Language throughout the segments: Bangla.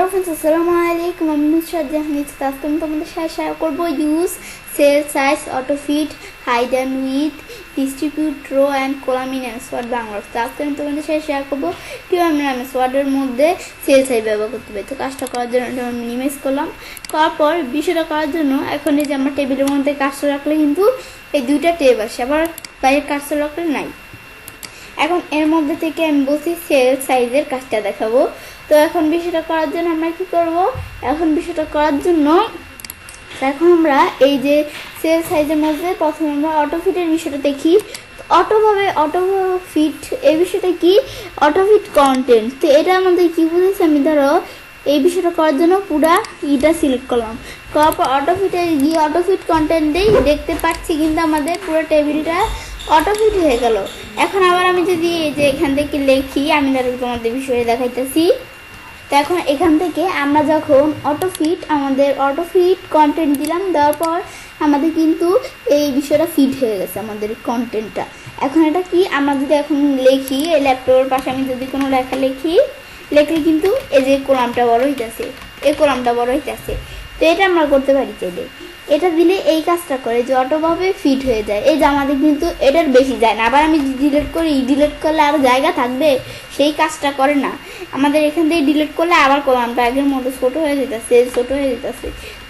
হ্যালো फ्रेंड्स, আসসালামু আলাইকুম। আমি নুসরাত জাহান। আজকে আমি তোমাদের সাথে শেয়ার করবো use, cell, size, auto fit, hide and with, distribute, row and column in MS Word Bangla. তো আজকে আমি তোমাদের সাথে শেয়ার করবো কীভাবে আমরা এমএস ওয়ার্ডের মধ্যে সেল সাইজ ব্যবহার করতে পারি। তো কাজটা করার জন্য এটা আমি মিনিমাইজ করলাম। করার পর বিষয়টা করার জন্য এখন এই যে আমরা টেবিলের মধ্যে কাজটা রাখলে কিন্তু এই দুইটা টেব আসে, আবার বাইরের কাজটা রাখলে নাই। এখন এর মধ্যে থেকে আমি বলছি সেল সাইজের কাজটা দেখাবো। তো এখন বিষয়টা করার জন্য আমরা কি করব, এখন বিষয়টা করার জন্য এখন আমরা এই যে সেল সাইজের মধ্যে প্রথমে আমরা অটো ফিটের বিষয়টা দেখি। অটো ফিট এই বিষয়টা কি, অটো ফিট কন্টেন্ট। তো এটা আমাদের কি বুঝেছি, আমি ধরো এই বিষয়টা করার জন্য পুরা ইটা সিলেক্ট করলাম, করার পর অটো ফিটে গিয়ে অটো ফিট কন্টেন্টেই দেখতে পাচ্ছি কিন্তু আমাদের পুরো টেবিলটা অটো ফিট হয়ে গেল। এখন আবার আমি যদি এই যে এখান থেকে লিখি, আমি ধরো তোমাদের বিষয়ে দেখাইতেছি। তো এখন এখান থেকে আমরা যখন আমাদের অটো ফিট কন্টেন্ট দিলাম, দেওয়ার পর আমাদের কিন্তু এই বিষয়টা ফিট হয়ে গেছে আমাদের কন্টেন্টটা। এখন এটা কি, আমরা যদি এখন লিখি এই ল্যাপটপের পাশে আমি যদি কোনো লেখা লিখলে কিন্তু এই যে কলামটা বড় হইতেছে, এই কলামটা বড় হইতেছে। তো এটা আমরা করতে পারি চাইলে, এটা দিলে এই কাজটা করে যে অটোভাবে ফিট হয়ে যায়। এই যে আমাদের কিন্তু এটার বেশি যায় না। আবার আমি ডিলিট করি, ডিলিট করলে আরও জায়গা থাকবে, সেই কাজটা করে না। আমাদের এখান থেকে ডিলিট করলে আবার কলামটা আগের মতো ছোটো হয়ে যেতেছে।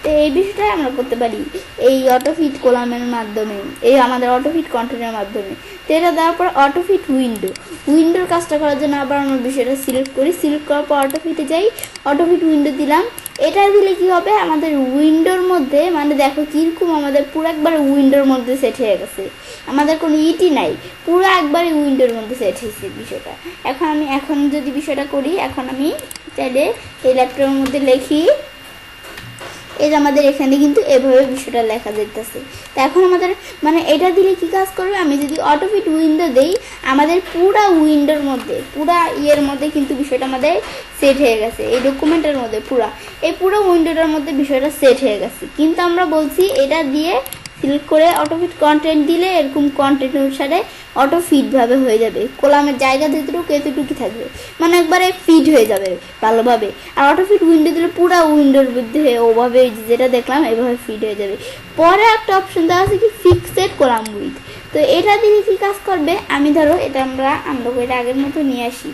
তো এই বিষয়টা আমরা করতে পারি এই অটো ফিট কলামের মাধ্যমে, এই আমাদের অটো ফিট কন্টেন্টের মাধ্যমে। তো এটা দেওয়ার পর অটো ফিট উইন্ডোর কাজটা করার জন্য আবার আমরা বিষয়টা সিলেক্ট করি। সিলেক্ট করার পর অটো ফিটে যাই, অটো ফিট উইন্ডো দিলাম। এটা দিলে কি হবে, আমাদের উইন্ডোর মধ্যে মানে দেখো কীরকম আমাদের পুরো একবারে উইন্ডোর মধ্যে সেট হয়ে গেছে, আমাদের কোনো ইটি নাই, পুরো একবারে উইন্ডোর মধ্যে সেট হয়েছে বিষয়টা। এখন যদি বিষয়টা করি, এখন আমি চাইলে এই ল্যাপটপের মধ্যে লিখি, এই যে আমাদের এখানে কিন্তু এভাবে বিষয়টা লেখা যেতেছে। তো এখন আমাদের মানে এটা দিলে কি কাজ করবে, আমি যদি অটোফিট উইন্ডো দেই, আমাদের পুরা উইন্ডোর মধ্যে পুরা ইয়ের মধ্যে কিন্তু বিষয়টা আমাদের সেট হয়ে গেছে। এই ডকুমেন্টের মধ্যে পুরো উইন্ডোটার মধ্যে বিষয়টা সেট হয়ে গেছে। কিন্তু আমরা বলছি এটা দিয়ে সিলেক্ট করে অটোফিট কন্টেন্ট দিলে এরকম কন্টেন্ট অনুসারে অটো ফিটভাবে হয়ে যাবে, কলামের জায়গা যেটুকু এতটুকু থাকবে, মানে একবারে ফিট হয়ে যাবে ভালোভাবে। আর অটোফিট উইন্ডো দিলে পুরো উইন্ডোর মধ্যে ওভাবে যেটা দেখলাম এভাবে ফিট হয়ে যাবে। পরে একটা অপশন দেওয়া আছে কি, ফিক্সড কলাম উইথ। তো এটা দিলে কি কাজ করবে, আমি ধরো এটা আমরা এটা আগের মতো নিয়ে আসি,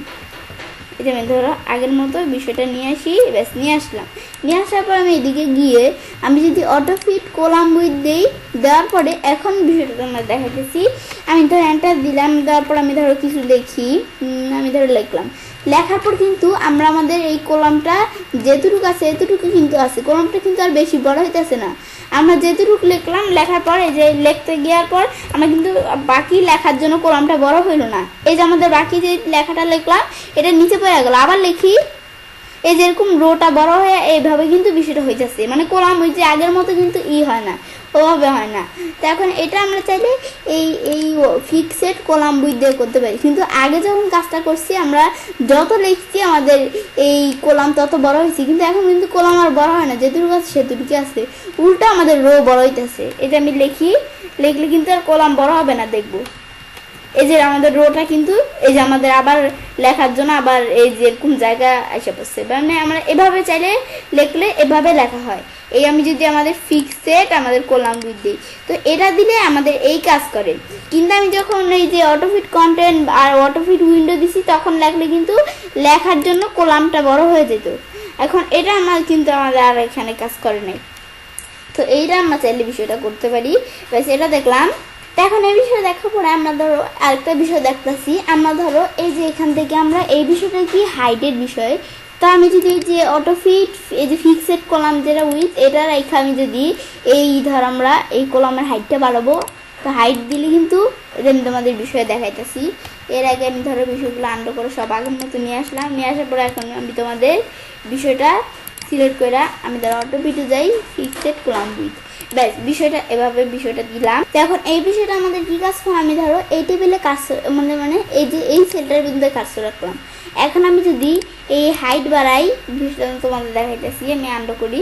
এটা আমি ধরো আগের মতো বিষয়টা নিয়ে আসি, ব্যাস নিয়ে আসলাম। নিয়ে আসার পর আমি এদিকে গিয়ে আমি যদি অটো ফিট কলাম উইথ দিই, দেওয়ার পরে এখন বিষয়টা আমরা দেখাতেছি। আমি ধরো এন্টার দিলাম, দেওয়ার পর আমি ধরো কিছু লিখি, আমি ধরো লিখলাম। লেখার পর কিন্তু আমরা আমাদের এই কলামটা যেটুকু আছে এতটুকু কিন্তু আছে, কলামটা কিন্তু আর বেশি বড় হইতেছে না। আমরা যেটুকু লিখলাম, লেখার পর এই যে লিখতে গিয়ার পর আমরা কিন্তু বাকি লেখার জন্য কলামটা বড় হইল না। এই যে আমাদের বাকি যে লেখাটা লিখলাম এটা নিচে পড়ে গেল, আবার লিখি, এই যেরকম রোটা বড় হয়ে এইভাবে কিন্তু বিষয়টা হয়ে যাচ্ছে, মানে কলাম ওই যে আগের মতো কিন্তু হয় না, ওভাবে হয় না। তো এখন এটা আমরা চাইলে এই ফিক্সড কলাম উইথ দিয়ে করতে পারি। কিন্তু আগে যখন কাজটা করছি আমরা যত লিখছি আমাদের এই কলাম তত বড় হয়েছে, কিন্তু এখন কিন্তু কলাম আর বড় হয় না, যেটুকু আছে সেটুকু আছে, উল্টো আমাদের রো বড় হইতেছে। এটা আমি লিখলে কিন্তু আর কলাম বড় হবে না, দেখবো এই যে আমাদের রোটা কিন্তু এই যে আমাদের আবার লেখার জন্য আবার এই যে এরকম জায়গা এসে পড়ছে, মানে আমরা এভাবে চাইলে লিখলে এভাবে লেখা হয়। এই আমি যদি আমাদের ফিক্সড আমাদের কলাম উইথ দিই, তো এটা দিলে আমাদের এই কাজ করে। কিন্তু আমি যখন এই যে অটোফিট কন্টেন্ট আর অটোফিট উইন্ডো দিছি, তখন লিখলে কিন্তু লেখার জন্য কলামটা বড় হয়ে যেত। এখন এটা আমাদের আর এখানে কাজ করে নাই। তো এইটা আমরা চাইলে বিষয়টা করতে পারি, ব্যাস এটা দেখলাম। তো এখন এই বিষয়ে দেখার পরে আমরা ধরো আরেকটা বিষয় দেখতেছি। আমরা ধরো এই যে এখান থেকে আমরা এই বিষয়টা কি, হাইটের বিষয়। তো আমি যদি যে অটোফিট এই যে ফিক্সড কলাম যেটা উইথ, এটা রেখে আমি যদি এই ধর আমরা এই কলামের হাইটটা বাড়াবো, তো হাইট দিলে কিন্তু এটা আমি তোমাদের বিষয়ে দেখাইতেছি। এর আগে আমি ধরো বিষয়গুলো আন্ডার করে সব আগের মতো নিয়ে আসলাম। নিয়ে আসার পরে এখন আমি তোমাদের বিষয়টা সিলেক্ট করে আমি ধরো অটোফিটে যাই, ফিক্সড কলাম উইথ, ব্যাস বিষয়টা এভাবে বিষয়টা দিলাম। তো এখন এই বিষয়টা আমাদের কি কাজ করবো, আমি ধরো এই টেবিলে কাজ মানে এই যে এই সেলটার বিন্দুতে কাজ রাখলাম। এখন আমি যদি এই হাইট বাড়াই, বিষয়টা তোমাদের দেখাইতেছি, আমি আন্ডার করি,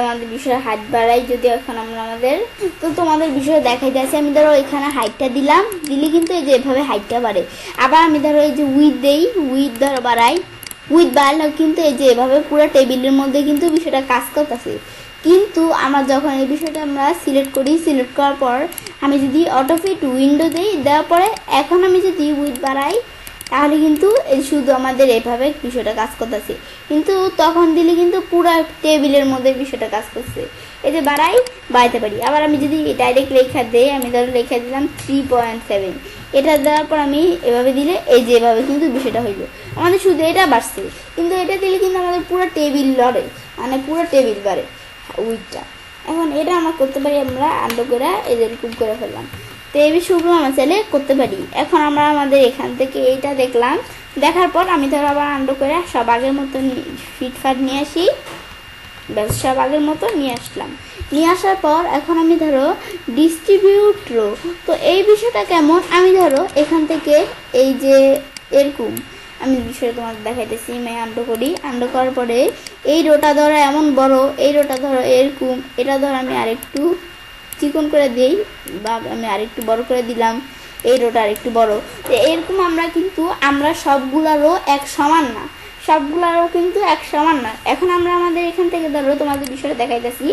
আমাদের বিষয়ে হাইট বাড়াই যদি, এখন আমরা তো তোমাদের বিষয়ে দেখাইতেছি। আমি ধরো এখানে হাইটটা দিলাম, দিলে কিন্তু এই যে এভাবে হাইটটা বাড়ে। আবার আমি ধরো এই যে উইথ দেই, উইথ ধরো বাড়াই, উইথ বার কিন্তু এই যে এভাবে পুরো টেবিলের মধ্যে কিন্তু বিষয়টা কাজ করতেছে। কিন্তু আমরা যখন এই বিষয়টা আমরা সিলেক্ট করি, সিলেক্ট করার পর আমি যদি অটোফিট উইন্ডো দিই, দেওয়ার পরে এখন আমি যদি উইথ বাড়াই তাহলে কিন্তু শুধু আমাদের এভাবে বিষয়টা কাজ করতেছে, কিন্তু তখন দিলে কিন্তু পুরো টেবিলের মধ্যে বিষয়টা কাজ করছে। এই যে বাড়াইতে পারি। আবার আমি যদি ডাইরেক্ট লেখা দিই, আমি ধরো লেখা দিলাম 3.7, এটা দেওয়ার পর আমি এভাবে দিলে এই যে এভাবে কিন্তু বিষয়টা হইলো, আমাদের শুধু এটা বাড়ছে, কিন্তু এটা দিলে কিন্তু আমাদের পুরো টেবিল লড়ে, মানে পুরো টেবিল বাড়ে উইথটা। এখন এটা আমরা করতে পারি, আমরা আন্ডো করে এরকম করে ফেললাম। তো এই বিষয়গুলো আমরা চাইলে করতে পারি। এখন আমরা আমাদের এখান থেকে এইটা দেখলাম, দেখার পর আমি ধরো আবার আন্ডো করে সব আগের মতো ফিটফাট নিয়ে আসি। ব্যাস সব আগের মতো নিয়ে আসলাম। নিয়ে আসার পর এখন আমি ধরো ডিস্ট্রিবিউট রো, তো এই বিষয়টা কেমন, আমি ধরো এখান থেকে এই যে এরকম আমি বিষয়টা তোমাদের দেখাইতেছি। আমি আন্ডো করি, আন্ডো করার পরে এই রোটা ধরো এমন বড়, এই রোটা ধরো এরকম, এটা ধরো আমি আরেকটু চিকন করে দিই বা আমি আরেকটু বড় করে দিলাম, এই রোটা আরেকটু বড়। তো এরকম আমরা সবগুলা রো এক সমান না, সবগুলারও কিন্তু এক সমান না। এখন আমরা আমাদের এখান থেকে ধরো তোমাদের বিষয়টা দেখাইতেছি,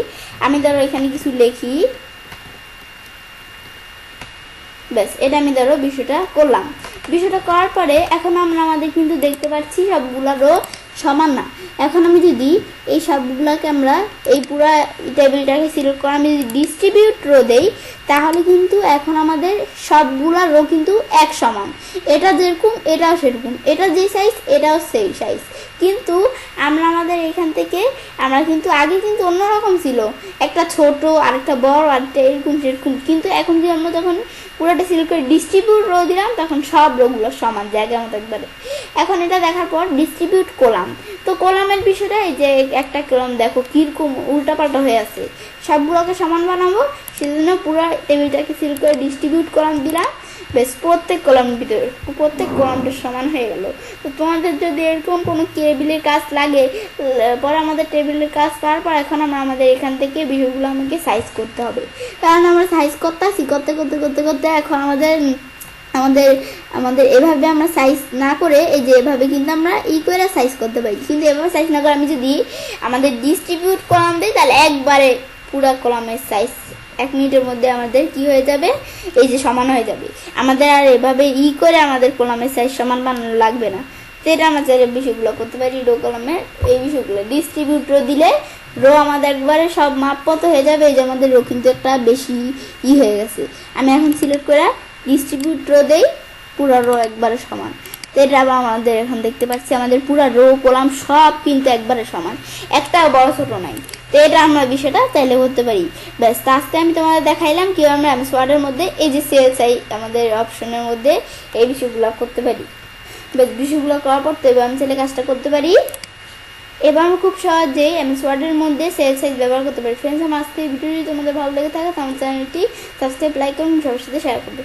আমি ধরো এখানে কিছু লিখি, ব্যাস এটা আমি ধরো বিষয়টা করলাম। বিষয়টা করার পরে এখন আমরা আমাদের কিন্তু দেখতে পাচ্ছি সবগুলারও সমান না। এখন আমি যদি এই সবগুলাকে আমরা এই পুরো টেবিলটাকে সিলেক্ট করে আমি যদি ডিস্ট্রিবিউট রো দেই, তাহলে কিন্তু এখন আমাদের সবগুলা রো কিন্তু এক সমান, এটা যেরকম এটাও সেরকম, এটা যে সাইজ এটাও সেই সাইজ। কিন্তু আমরা আমাদের এখান থেকে আমরা কিন্তু আগে কিন্তু অন্যরকম ছিল, একটা ছোট আরেকটা বড় আরেকটা এরকম সেরকম, কিন্তু এখন যদি আমরা যখন পুরোটা সিলেক্ট করে ডিস্ট্রিবিউট রো দিলাম তখন সব রোগুলো সমান জায়গা মতো একবারে। এখন এটা দেখার পর ডিস্ট্রিবিউট কলাম, তো কলামের বিষয়টা এই যে একটা কলাম দেখো কিরকম উল্টাপাল্টা হয়ে আছে, সবগুলোকে সমান বানাবো, সেজন্য পুরো টেবিলটাকে সিলেক্ট করে ডিস্ট্রিবিউট কলাম দিলাম। বেশ প্রত্যেক কলামের ভিতরে প্রত্যেক কলামটা সমান হয়ে গেল। তো তোমাদের যদি এরকম কোনো টেবিলের কাজ লাগে, পরে আমাদের টেবিলের কাজ করার পর এখন আমরা আমাদের এখান থেকে বিষয়গুলো আমাকে সাইজ করতে হবে, কারণ আমরা সাইজ করতেছি করতে করতে করতে করতে এখন আমাদের আমাদের আমাদের এভাবে আমরা সাইজ না করে এই যে এভাবে কিন্তু আমরা করে সাইজ করতে পারি, কিন্তু এভাবে সাইজ না করে আমি যদি আমাদের ডিস্ট্রিবিউট কলাম দিই তাহলে একবারে পুরো কলামের সাইজ 1 মিনিটের মধ্যে আমাদের কি হয়ে যাবে, এই যে সমান হয়ে যাবে। আমাদের আর এভাবে করে আমাদের কলামের সাইজ সমান বানানো লাগবে না। তো এটা আমরা চাইলে বিষয়গুলো করতে পারি রো কলামের এই বিষয়গুলো ডিস্ট্রিবিউট রো দিলে রো আমাদের একবারে সব মাপ মতো হয়ে যাবে। এই যে আমাদের রো কিন্তু একটা বেশি হয়ে গেছে, আমি এখন সিলেক্ট করে ডিস্ট্রিবিউট রো দেই, পুরো রো একবারে সমান। তো এটা আবার আমাদের এখন দেখতে পাচ্ছি আমাদের পুরো রো কলাম সব কিন্তু একবারে সমান, একটা বড় ছোট নাই। তো এটা আমরা বিষয়টা চাইলে করতে পারি। ব্যাস আজকে আমি তোমাদের দেখাইলাম কীভাবে আমরা এমএস ওয়ার্ডের মধ্যে এই যে সেল সাইজ আমাদের অপশনের মধ্যে এই বিষয়গুলো করতে পারি। ব্যাস বিষয়গুলো করার পর তো এবার আমি চাইলে কাজটা করতে পারি। এবার আমরা খুব সহজেই এমএস ওয়ার্ডের মধ্যে সেল সাইজ ব্যবহার করতে পারি। ফ্রেন্ডস, আমার আজকে এই ভিডিওটি তোমাদের ভালো লেগে থাকে তো আমার চ্যানেলটি সাবস্ক্রাইব, লাইক এবং সবার সাথে শেয়ার করবে।